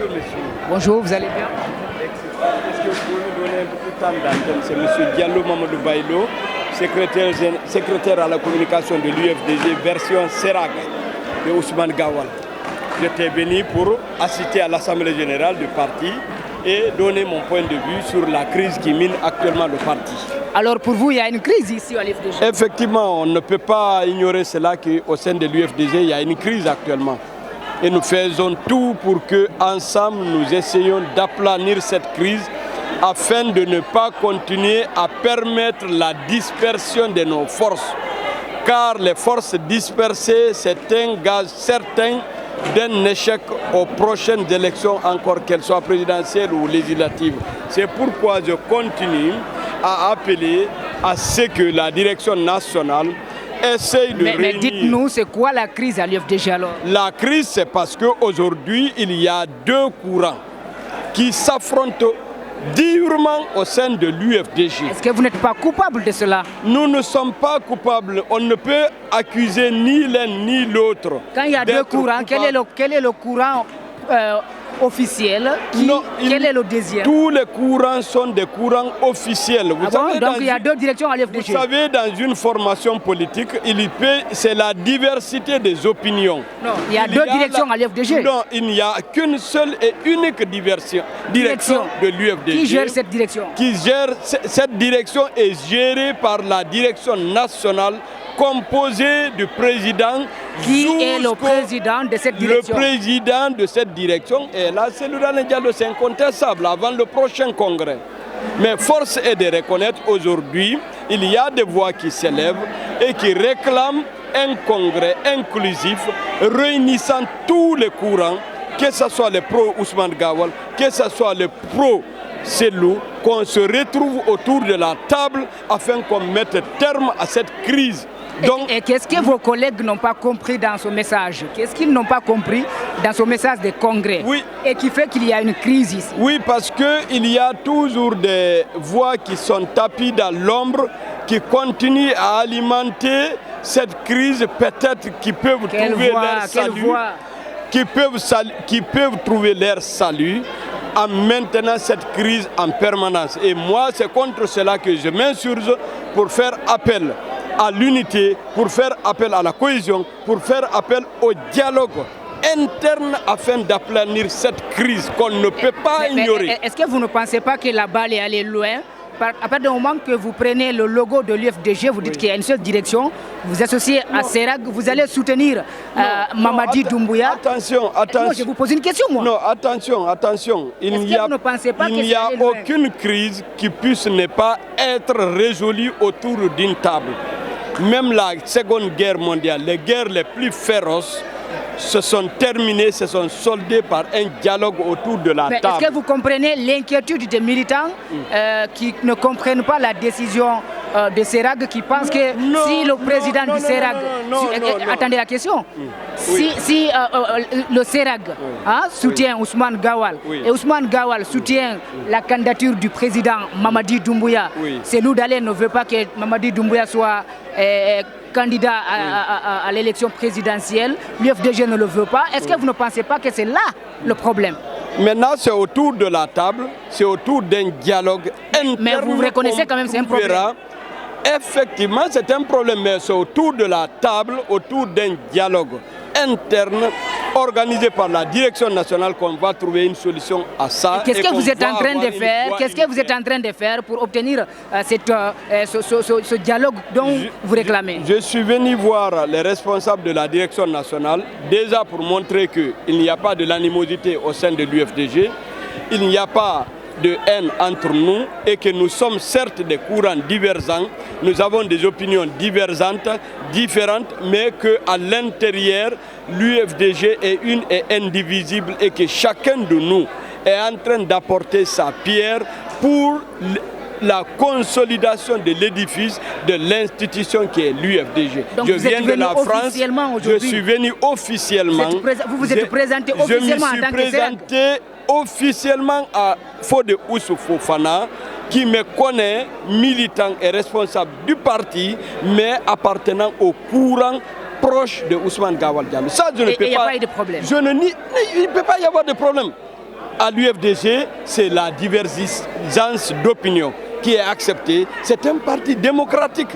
Bonjour monsieur. Bonjour, vous allez bien? Est-ce que vous pouvez nous donner un peu de temps d'antenne? C'est monsieur Diallo Mamadou Baïlo, secrétaire à la communication de l'UFDG version Serag de Ousmane Gawal. J'étais venu pour assister à l'Assemblée générale du parti et donner mon point de vue sur la crise qui mine actuellement le parti. Alors pour vous, il y a une crise ici à l'UFDG? Effectivement, on ne peut pas ignorer cela qu'au sein de l'UFDG, il y a une crise actuellement. Et nous faisons tout pour que, ensemble, nous essayons d'aplanir cette crise afin de ne pas continuer à permettre la dispersion de nos forces. Car les forces dispersées, c'est un gage certain d'un échec aux prochaines élections, encore qu'elles soient présidentielles ou législatives. C'est pourquoi je continue à appeler à ce que la direction nationale essaye de réunir... Mais dites-nous, c'est quoi la crise à l'UFDG alors? La crise, c'est parce qu'aujourd'hui, il y a deux courants qui s'affrontent durement au sein de l'UFDG. Est-ce que vous n'êtes pas coupable de cela? Nous ne sommes pas coupables. On ne peut accuser ni l'un ni l'autre. Quand il y a deux courants, quel est le courant officiel? Quel est le deuxième? Tous les courants sont des courants officiels. Vous savez, donc il y a deux directions à l'UFDG. Vous savez, dans une formation politique, c'est la diversité des opinions. Non, il y a deux directions à l'UFDG. Non, il n'y a qu'une seule et unique direction de l'UFDG. Qui gère cette direction? Cette direction est gérée par la direction nationale composée du président. Qui est le président de cette direction? Le président de cette direction est là, c'est Lourane Diallo, c'est incontestable avant le prochain congrès. Mais force est de reconnaître aujourd'hui, il y a des voix qui s'élèvent et qui réclament un congrès inclusif réunissant tous les courants, que ce soit les pro-Ousmane Gawal, que ce soit les pro-Selou, qu'on se retrouve autour de la table afin qu'on mette terme à cette crise. Et qu'est-ce que vos collègues n'ont pas compris dans ce message? Qu'est-ce qu'ils n'ont pas compris dans ce message de congrès? Oui. Et qui fait qu'il y a une crise ici? Oui, parce qu'il y a toujours des voix qui sont tapis dans l'ombre, qui continuent à alimenter cette crise, peut-être qui peuvent trouver leur salut, qui peuvent trouver leur salut en maintenant cette crise en permanence. Et moi, c'est contre cela que je m'insurge pour faire appel à l'unité, pour faire appel à la cohésion, pour faire appel au dialogue interne afin d'aplanir cette crise qu'on ne peut pas ignorer. Est-ce que vous ne pensez pas que la balle est allée loin? À partir du moment que vous prenez le logo de l'UFDG, vous dites qu'il y a une seule direction, vous associez à Serag, vous allez soutenir Mamadi Doumbouya. Attention. Moi, je vous pose une question, moi. Non, attention. Il n'y a aucune crise qui puisse ne pas être résolue autour d'une table. Même la Seconde Guerre mondiale, les guerres les plus féroces se sont terminées, se sont soldées par un dialogue autour de la table. Est-ce que vous comprenez l'inquiétude des militants qui ne comprennent pas la décision de Serag, qui pensent que si le président du Serag... Attendez la question. Si le Serag soutient Ousmane Gawal et Ousmane Gawal soutient la candidature du président Mamadi Doumbouya, Selou Dalein ne veut pas que Mamadi Doumbouya soit candidat à l'élection présidentielle, l'UFDG ne le veut pas. Est-ce que vous ne pensez pas que c'est là le problème? Maintenant, c'est autour de la table, c'est autour d'un dialogue interne. Mais vous reconnaissez quand même que c'est un problème? Effectivement, c'est un problème, mais c'est autour de la table, autour d'un dialogue interne organisé par la direction nationale qu'on va trouver une solution à ça. Qu'est-ce que vous êtes en train de faire? Qu'est-ce que vous êtes en train de faire pour obtenir ce dialogue dont vous réclamez? Je suis venu voir les responsables de la direction nationale, déjà pour montrer qu'il n'y a pas de l'animosité au sein de l'UFDG, il n'y a pas de haine entre nous et que nous sommes certes des courants divergents, nous avons des opinions divergentes, différentes, mais qu'à l'intérieur, l'UFDG est une et indivisible et que chacun de nous est en train d'apporter sa pierre pour la consolidation de l'édifice de l'institution qui est l'UFDG. Je viens de la France, je suis venu officiellement. Vous vous êtes présenté officiellement en tant que présenté officiellement à Fodé Oussou Fofana, qui me connaît, militant et responsable du parti, mais appartenant au courant proche de Ousmane Gawal Diallo. Ça, je ne peux pas. Il n'y a pas eu de problème. Il ne peut pas y avoir de problème. à l'UFDG, c'est la divergence d'opinion qui est acceptée. C'est un parti démocratique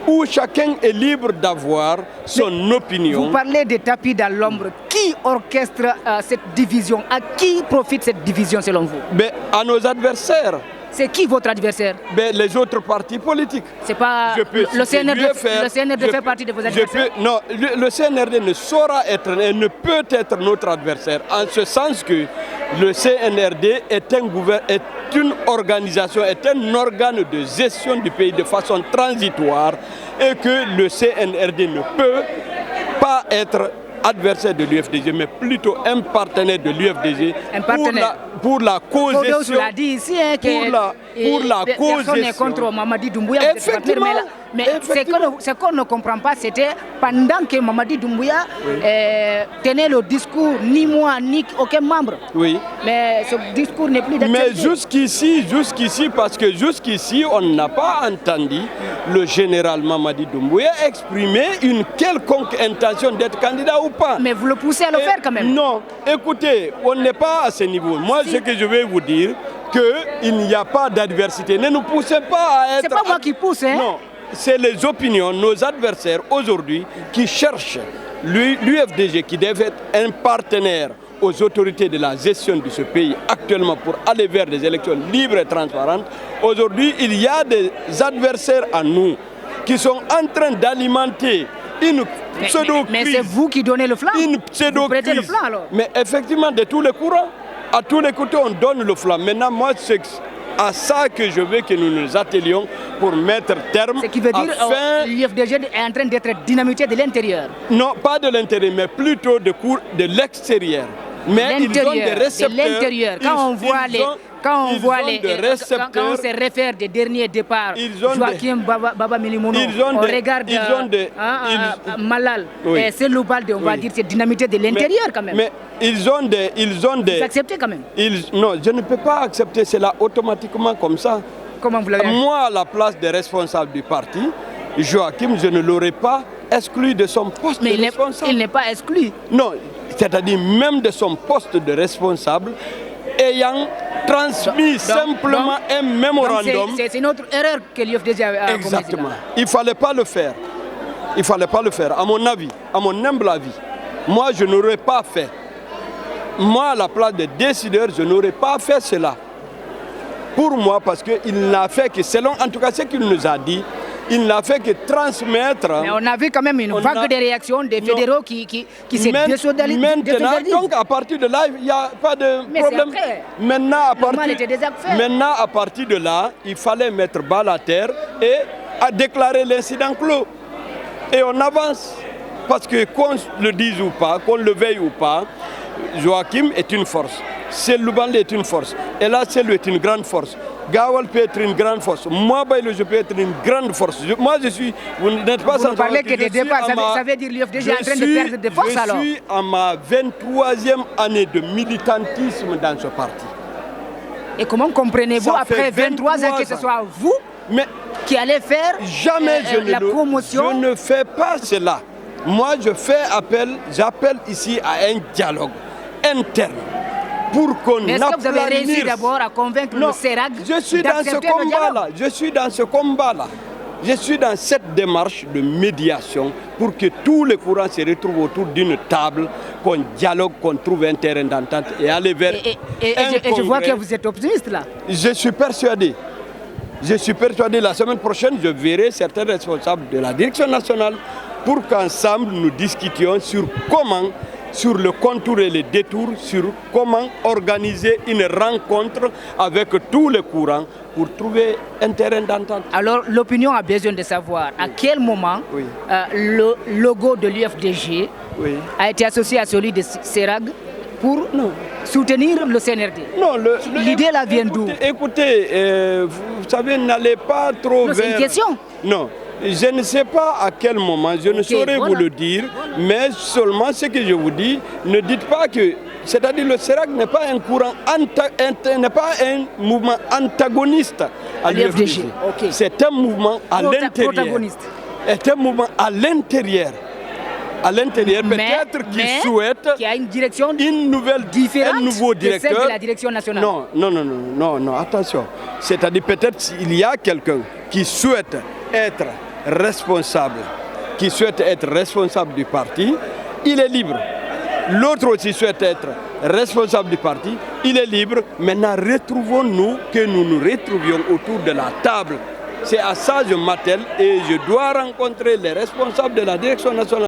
où chacun est libre d'avoir son opinion. Vous parlez de tapis dans l'ombre. Qui orchestre cette division? À qui profite cette division selon vous? Mais à nos adversaires. C'est qui votre adversaire? Les autres partis politiques. C'est pas le CNRD fait partie de vos adversaires? Non, le CNRD ne saura être et ne peut être notre adversaire, en ce sens que le CNRD est une organisation, est un organe de gestion du pays de façon transitoire et que le CNRD ne peut pas être adversaire de l'UFDG, mais plutôt un partenaire de l'UFDG pour la cogestion. L'a dit ici, hein, pour la cogestion. Personne n'est contre Mamadi Doumbouya. Effectivement. Mais ce qu'on ne comprend pas, c'était pendant que Mamadi Doumbouya tenait le discours, ni moi, ni aucun membre. Oui. Mais ce discours n'est plus d'actualité. Mais jusqu'ici, parce que jusqu'ici, on n'a pas entendu le général Mamadi Doumbouya exprimer une quelconque intention d'être candidat ou pas. Mais vous le poussez à le faire quand même. Non, écoutez, on n'est pas à ce niveau. Moi, ce que je vais vous dire, qu'il n'y a pas d'adversité. Ne nous poussez pas à être... C'est pas moi qui pousse, hein? Non, c'est les opinions, nos adversaires aujourd'hui qui cherchent l'UFDG qui devait être un partenaire aux autorités de la gestion de ce pays actuellement pour aller vers des élections libres et transparentes. Aujourd'hui, il y a des adversaires à nous qui sont en train d'alimenter une pseudo-crise. Mais c'est vous qui donnez le flanc. Une pseudo-crise. Vous prêtez le flanc alors. Mais effectivement, de tous les courants, à tous les côtés, on donne le flanc. Maintenant, moi, c'est à ça que je veux que nous nous attelions pour mettre terme. Ce qui veut dire que l'UFDG est en train d'être dynamité de l'intérieur. Non, pas de l'intérieur, mais plutôt de l'extérieur. Mais ils ont des récepteurs. De l'intérieur. Quand on voit quand on se réfère des derniers départs, Joachim Baba Milimono, on regarde Malal et Seloubalde, on va dire c'est dynamité de l'intérieur quand même. Mais ils ont des... Vous acceptez quand même? Non, je ne peux pas accepter cela automatiquement comme ça. Comment vous l'avez? Moi, à la place des responsables du parti, Joachim, je ne l'aurais pas exclu de son poste de responsable. Il n'est pas exclu. Non, c'est-à-dire même de son poste de responsable, ayant transmis simplement un mémorandum. C'est une autre erreur que l'UFDG a commise. Exactement. Il ne fallait pas le faire. Il ne fallait pas le faire. À mon avis, à mon humble avis, moi, je n'aurais pas fait. Moi, à la place des décideurs, je n'aurais pas fait cela. Pour moi, parce qu'il n'a fait que, selon en tout cas ce qu'il nous a dit, il n'a fait que transmettre... Mais on a vu quand même une vague de réactions des fédéraux qui s'est désolidarisé. Maintenant, donc à partir de là, il n'y a pas de problème. Maintenant à partir de là, il fallait mettre bas la terre et à déclarer l'incident clos. Et on avance. Parce que qu'on le dise ou pas, qu'on le veuille ou pas, Joachim est une force. Seloubalde est une force. Et là, Selou est une grande force. Gawal peut être une grande force. Moi, je peux être une grande force. Moi, je suis... Vous n'êtes pas sans parler que des départs, ça veut dire l'UFDG est en train de perdre de force alors. Je suis à ma 23e année de militantisme dans ce parti. Et comment comprenez-vous après 23 ans que ce soit vous qui allez faire la promotion? Je ne fais pas cela. Moi, j'appelle ici à un dialogue interne. Mais est-ce que vous avez réussi d'abord à convaincre le CERAG d'accepter le dialogue? Je suis dans ce combat-là. Je suis dans cette démarche de médiation pour que tous les courants se retrouvent autour d'une table, qu'on dialogue, qu'on trouve un terrain d'entente et aller vers et je vois que vous êtes optimiste là. Je suis persuadé. Je suis persuadé, la semaine prochaine, je verrai certains responsables de la direction nationale pour qu'ensemble nous discutions sur le contour et les détours, sur comment organiser une rencontre avec tous les courants pour trouver un terrain d'entente. Alors l'opinion a besoin de savoir à quel moment le logo de l'UFDG a été associé à celui de CERAG pour soutenir le CNRD. Non, l'idée là vient d'où? Écoutez, vous savez, n'allez pas trop vers... C'est une question. Non. Je ne sais pas à quel moment, je ne saurais vous le dire, mais seulement ce que je vous dis, ne dites pas que, c'est-à-dire le CERAG n'est pas un courant, n'est pas un mouvement antagoniste à l'UFDG. C'est un mouvement à l'intérieur. C'est un mouvement à l'intérieur à l'intérieur, peut-être qu'il souhaite qu'il y a une direction une nouvelle, différente un nouveau directeur. de celle de la direction nationale. Non, attention. C'est-à-dire peut-être s'il y a quelqu'un qui souhaite être responsable, du parti, il est libre. L'autre aussi souhaite être responsable du parti, il est libre. Maintenant, retrouvons-nous, que nous nous retrouvions autour de la table. C'est à ça que je m'attelle et je dois rencontrer les responsables de la direction nationale.